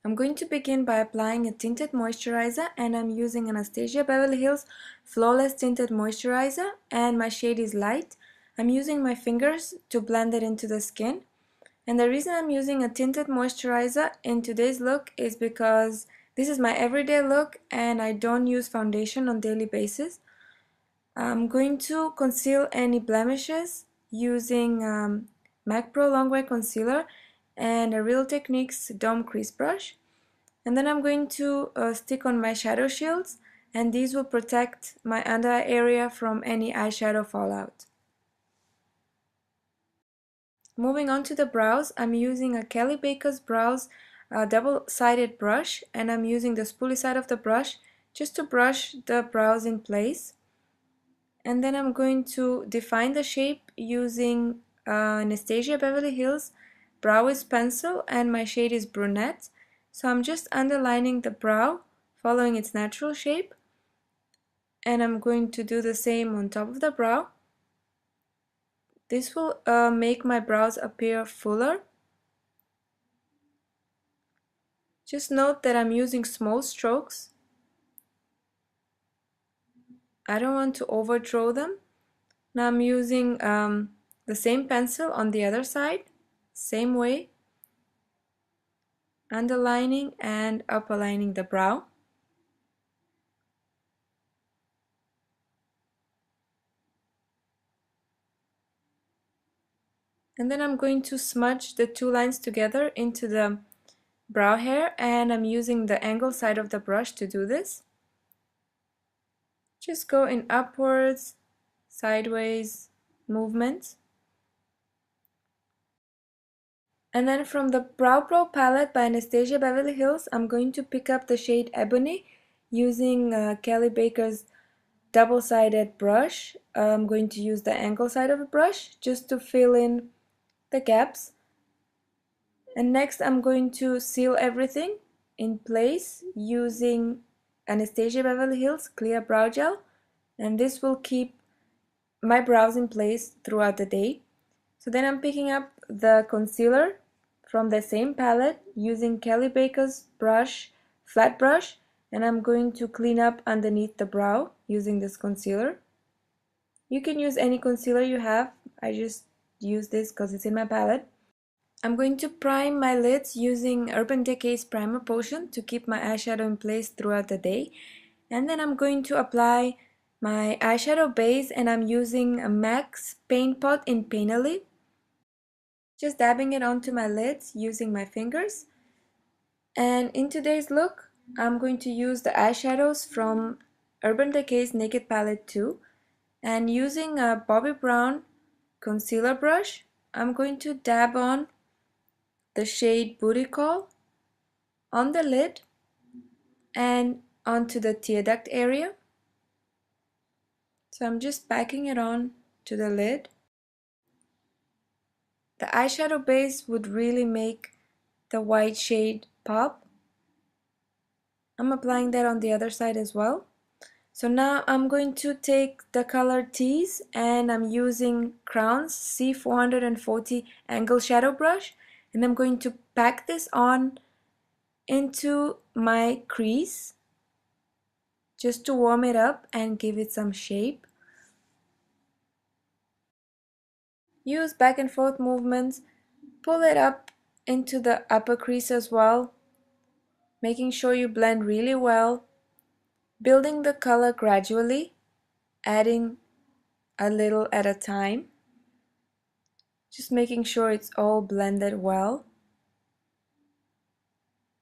I'm going to begin by applying a tinted moisturizer, and I'm using Anastasia Beverly Hills Flawless Tinted Moisturizer, and my shade is light. I'm using my fingers to blend it into the skin. And the reason I'm using a tinted moisturizer in today's look is because this is my everyday look and I don't use foundation on daily basis. I'm going to conceal any blemishes using MAC Pro Longwear Concealer and a Real Techniques Dome Crease Brush. And then I'm going to stick on my shadow shields, and these will protect my under eye area from any eyeshadow fallout. Moving on to the brows, I'm using a Kelly Baker's Brows double-sided brush, and I'm using the spoolie side of the brush just to brush the brows in place. And then I'm going to define the shape using Anastasia Beverly Hills Brow Wiz Pencil, and my shade is Brunette. So I'm just underlining the brow, following its natural shape. And I'm going to do the same on top of the brow. This will make my brows appear fuller. Just note that I'm using small strokes. I don't want to overdraw them. Now I'm using the same pencil on the other side, same way, underlining and upperlining the brow. And then I'm going to smudge the two lines together into the brow hair, and I'm using the angle side of the brush to do this. Just go in upwards, sideways movements. And then from the Brow Pro palette by Anastasia Beverly Hills, I'm going to pick up the shade Ebony using Kelly Baker's double-sided brush. I'm going to use the angle side of the brush just to fill in the gaps. And next I'm going to seal everything in place using Anastasia Beverly Hills Clear Brow Gel, and this will keep my brows in place throughout the day. So then I'm picking up the concealer from the same palette using Kelly Baker's brush, flat brush, and I'm going to clean up underneath the brow using this concealer. You can use any concealer you have. I just use this because it's in my palette. I'm going to prime my lids using Urban Decay's Primer Potion to keep my eyeshadow in place throughout the day. And then I'm going to apply my eyeshadow base, and I'm using a MAC's Paint Pot in Painterly. Just dabbing it onto my lids using my fingers. And in today's look, I'm going to use the eyeshadows from Urban Decay's Naked Palette 2. And using a Bobbi Brown concealer brush, I'm going to dab on the shade Booty Call on the lid and onto the tear duct area. So I'm just packing it on to the lid. The eyeshadow base would really make the white shade pop. I'm applying that on the other side as well. So now I'm going to take the color Tease, and I'm using Crown's C440 angle shadow brush, and I'm going to pack this on into my crease just to warm it up and give it some shape. Use back and forth movements, pull it up into the upper crease as well, making sure you blend really well, building the color gradually, adding a little at a time, just making sure it's all blended well.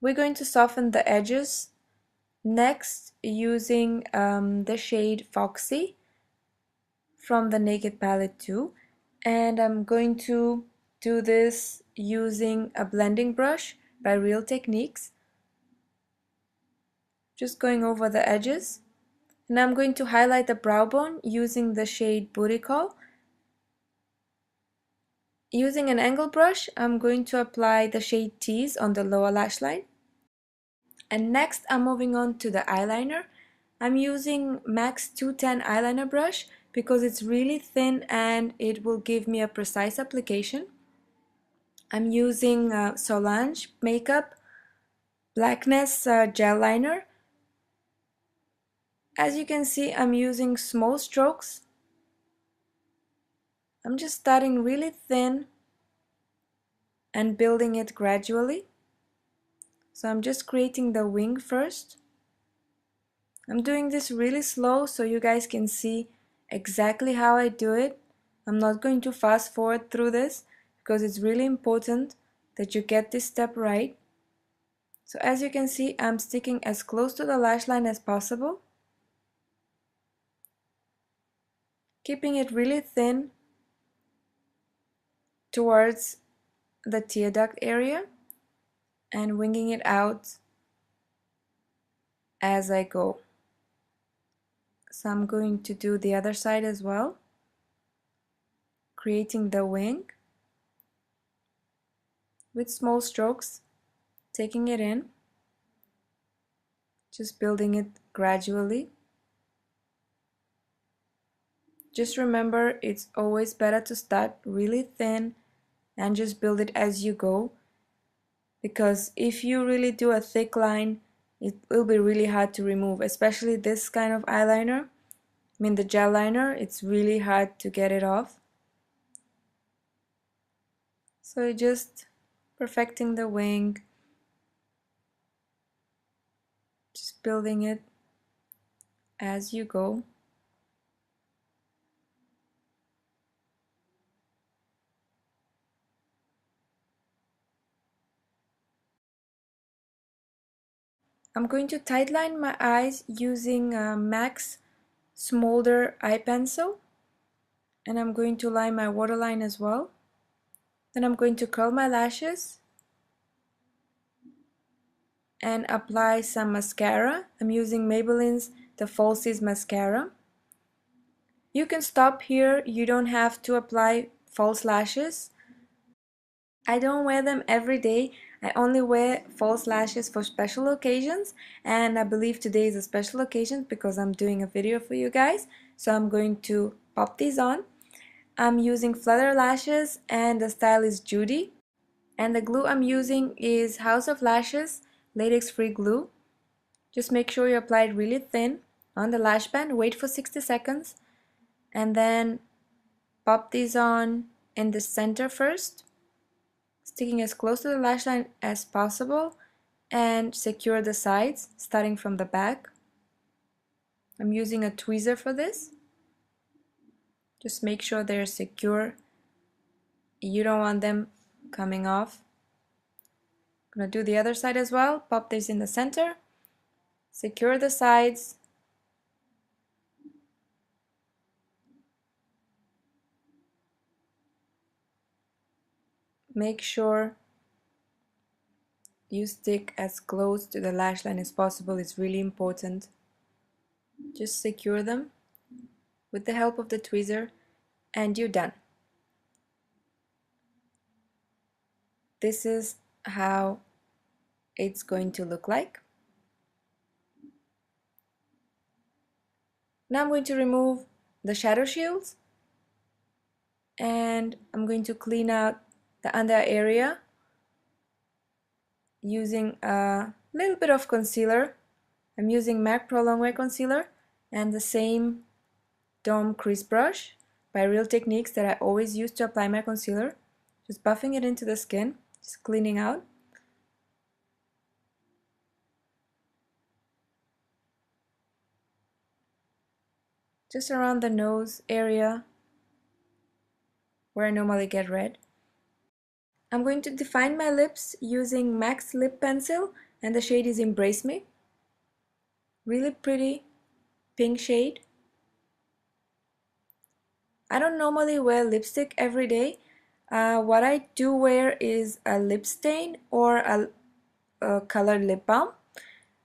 We're going to soften the edges next using the shade Foxy from the Naked Palette 2, and I'm going to do this using a blending brush by Real Techniques, just going over the edges. And I'm going to highlight the brow bone using the shade Booty Call. Using an angle brush, I'm going to apply the shade Tease on the lower lash line. And next I'm moving on to the eyeliner. I'm using MAC's 210 eyeliner brush because it's really thin and it will give me a precise application. I'm using Solange makeup Blackness gel liner. As you can see, I'm using small strokes. I'm just starting really thin and building it gradually. So I'm just creating the wing first. I'm doing this really slow so you guys can see exactly how I do it. I'm not going to fast forward through this because it's really important that you get this step right. So as you can see, I'm sticking as close to the lash line as possible, keeping it really thin towards the tear duct area and winging it out as I go. So I'm going to do the other side as well, creating the wing with small strokes, taking it in, just building it gradually. Just remember, it's always better to start really thin and just build it as you go, because if you really do a thick line, it will be really hard to remove, especially this kind of eyeliner. I mean the gel liner, it's really hard to get it off. So you're just perfecting the wing, just building it as you go. I'm going to tightline my eyes using MAC's Smolder eye pencil, and I'm going to line my waterline as well. Then I'm going to curl my lashes and apply some mascara. I'm using Maybelline's The Falsies mascara. You can stop here, you don't have to apply false lashes. I don't wear them every day. I only wear false lashes for special occasions, and I believe today is a special occasion because I'm doing a video for you guys. So I'm going to pop these on. I'm using Flutter lashes and the style is Judy. And the glue I'm using is House of Lashes latex free glue. Just make sure you apply it really thin on the lash band, wait for 60 seconds, and then pop these on in the center first, sticking as close to the lash line as possible, and secure the sides starting from the back. I'm using a tweezer for this. Just make sure they're secure. You don't want them coming off. I'm gonna do the other side as well. Pop this in the center, secure the sides, make sure you stick as close to the lash line as possible. It's really important. Just secure them with the help of the tweezer and you're done. This is how it's going to look like. Now I'm going to remove the shadow shields and I'm going to clean out the under area using a little bit of concealer. I'm using MAC Pro Longwear Concealer and the same Dome Crease Brush by Real Techniques that I always use to apply my concealer. Just buffing it into the skin, just cleaning out. Just around the nose area where I normally get red. I'm going to define my lips using MAC's Lip Pencil and the shade is Embrace Me. Really pretty pink shade. I don't normally wear lipstick every day. What I do wear is a lip stain or a colored lip balm.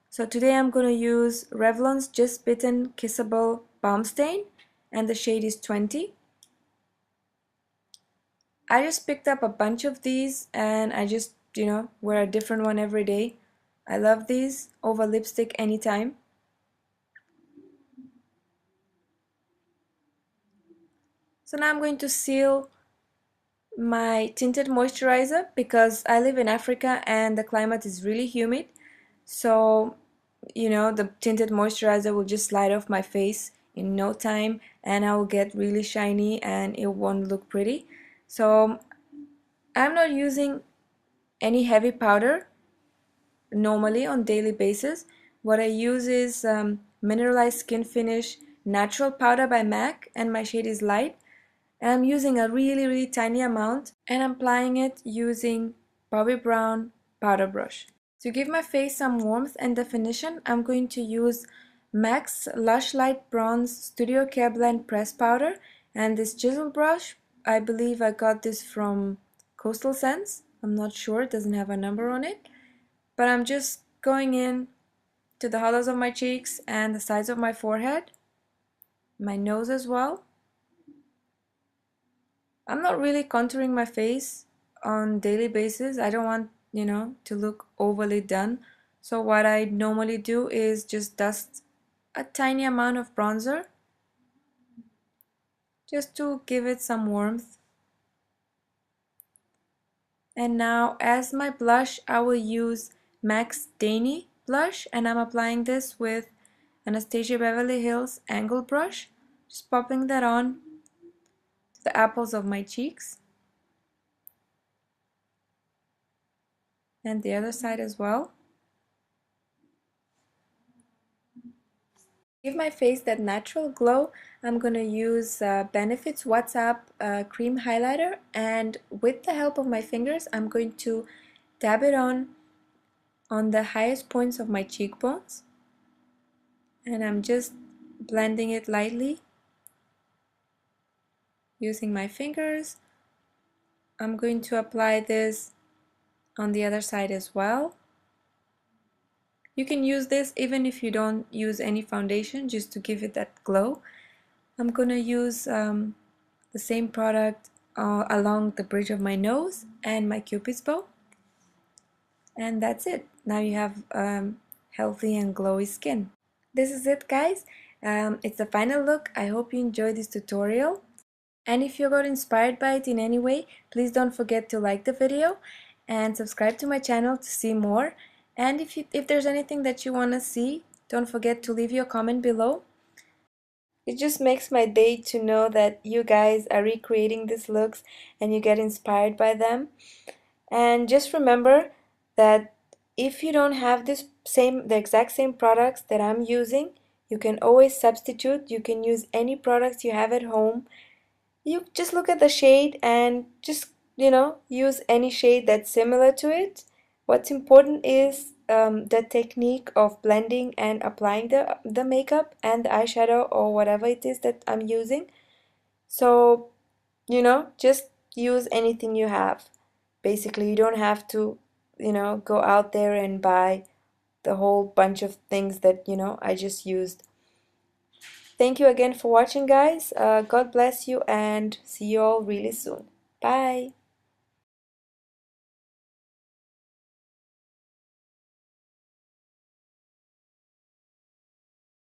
So today I'm going to use Revlon's Just Bitten Kissable Balm Stain and the shade is 20. I just picked up a bunch of these and I just, wear a different one every day. I love these over lipstick anytime. So now I'm going to seal my tinted moisturizer because I live in Africa and the climate is really humid. so you know, the tinted moisturizer will just slide off my face in no time, and I will get really shiny and it won't look pretty. So I'm not using any heavy powder normally on daily basis. What I use is Mineralized Skin Finish Natural Powder by MAC, and my shade is light. And I'm using a really tiny amount, and I'm applying it using Bobbi Brown powder brush. To give my face some warmth and definition, I'm going to use MAC's Lush Light Bronze Studio Care Blend Press Powder and this chisel brush. I believe I got this from Coastal Scents. I'm not sure, it doesn't have a number on it. But I'm just going in to the hollows of my cheeks and the sides of my forehead, my nose as well. I'm not really contouring my face on daily basis. I don't want, you know, to look overly done. So what I normally do is just dust a tiny amount of bronzer just to give it some warmth. And now as my blush, I will use MAC's Dainty blush, and I'm applying this with Anastasia Beverly Hills Angle Brush. Just popping that on to the apples of my cheeks. And the other side as well. Give my face that natural glow, I'm gonna use Benefit's WhatsApp cream highlighter, and with the help of my fingers I'm going to dab it on the highest points of my cheekbones, and I'm just blending it lightly using my fingers. I'm going to apply this on the other side as well. You can use this even if you don't use any foundation, just to give it that glow. I'm gonna use the same product along the bridge of my nose and my cupid's bow, and that's it. Now you have healthy and glowy skin. This is it, guys. It's the final look. I hope you enjoyed this tutorial, and if you got inspired by it in any way, please don't forget to like the video and subscribe to my channel to see more. And if there's anything that you want to see, don't forget to leave your comment below. It just makes my day to know that you guys are recreating these looks and you get inspired by them. And just remember that if you don't have the exact same products that I'm using, you can always substitute. You can use any products you have at home. You just look at the shade and just, you know, use any shade that's similar to it. What's important is the technique of blending and applying the makeup and the eyeshadow or whatever it is that I'm using. So, you know, just use anything you have. Basically, you don't have to, you know, go out there and buy the whole bunch of things that, you know, I just used. Thank you again for watching, guys. God bless you, and see you all really soon. Bye.